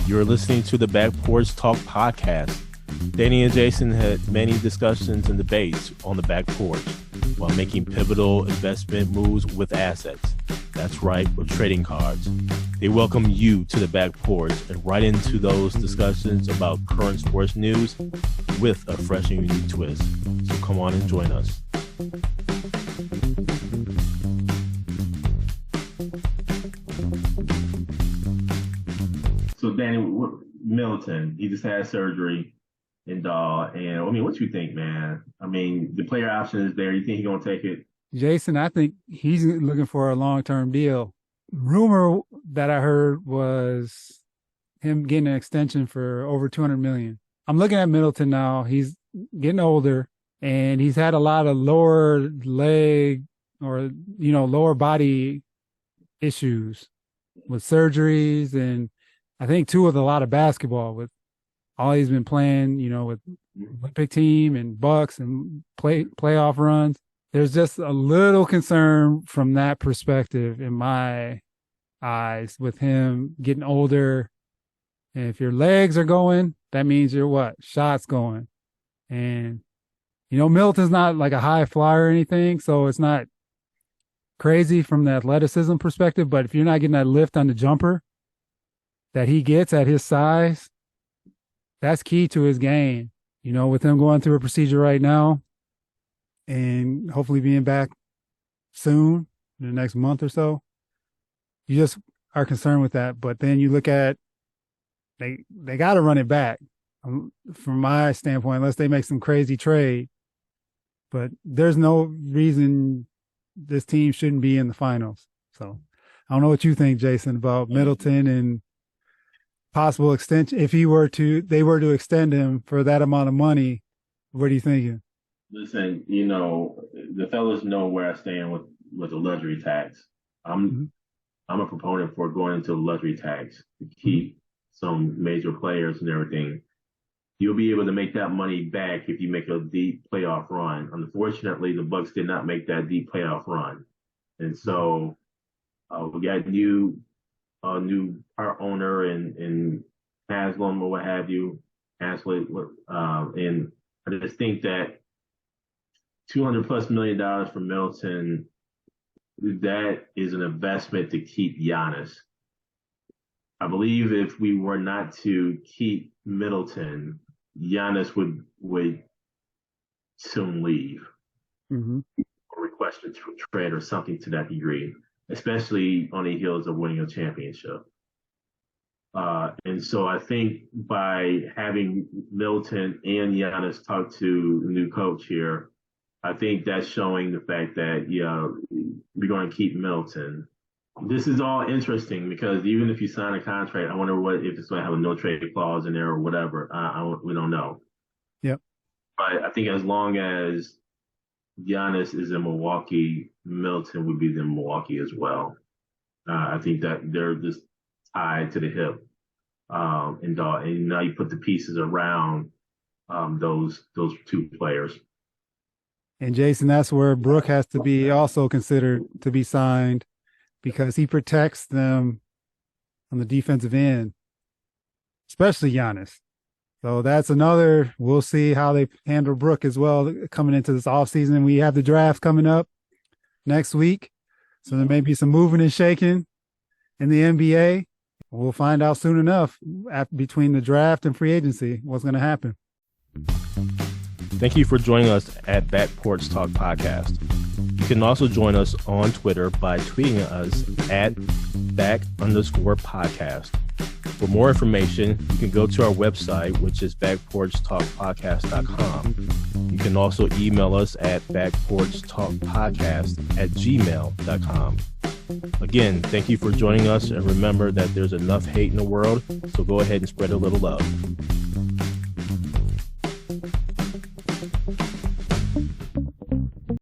You're listening to the Back Porch Talk podcast. Danny and Jason had many discussions and debates on the back porch while making pivotal investment moves with assets. That's right, with trading cards. They welcome you to the back porch and right into those discussions about current sports news with a fresh and unique twist. So come on and join us. So Danny Middleton, he just had surgery and I mean, what you think, man? I mean, the player option is there. You think he's gonna take it? Jason, I think he's looking for a long-term deal. Rumor that I heard was him getting an extension for over $200 million. I'm looking at Middleton now. He's getting older, and he's had a lot of lower leg or, lower body issues with surgeries, and I think too with a lot of basketball with all he's been playing, with Olympic team and Bucks and playoff runs. There's just a little concern from that perspective in my eyes with him getting older. And if your legs are going, that means your what? Shots going. And, Middleton's not like a high flyer or anything, so it's not crazy from the athleticism perspective. But if you're not getting that lift on the jumper that he gets at his size, that's key to his game. With him going through a procedure right now and hopefully being back soon in the next month or so, you just are concerned with that. But then you look at they got to run it back from my standpoint, unless they make some crazy trade. But there's no reason this team shouldn't be in the finals. So I don't know what you think, Jason, about Middleton and possible extension. If they were to extend him for that amount of money, what are you thinking? Listen, the fellas know where I stand with the luxury tax. I'm a proponent for going into the luxury tax to keep some major players and everything. You'll be able to make that money back if you make a deep playoff run. Unfortunately, the Bucks did not make that deep playoff run, and so we got new part owner and Haslam or what have you, Haslett, and I just think that $200+ million for Middleton, that is an investment to keep Giannis. I believe if we were not to keep Middleton, Giannis would soon leave or request a trade or something to that degree, especially on the heels of winning a championship. And so I think by having Middleton and Giannis talk to the new coach here, I think that's showing the fact that, we're going to keep Middleton. This is all interesting because even if you sign a contract, I wonder if it's going to have a no trade clause in there or whatever. We don't know. Yep. But I think as long as Giannis is in Milwaukee, Middleton would be in Milwaukee as well. I think that they're just tied to the hip. And now you put the pieces around those two players. And Jason, that's where Brook has to be also considered to be signed because he protects them on the defensive end, especially Giannis. So that's another, we'll see how they handle Brook as well coming into this offseason. We have the draft coming up next week. So there may be some moving and shaking in the NBA. We'll find out soon enough between the draft and free agency what's going to happen. Thank you for joining us at Back Porch Talk Podcast. You can also join us on Twitter by tweeting us at @back_podcast. For more information, you can go to our website, which is backporchtalkpodcast.com. You can also email us at backporchtalkpodcast@gmail.com. Again, thank you for joining us, and remember that there's enough hate in the world, so go ahead and spread a little love.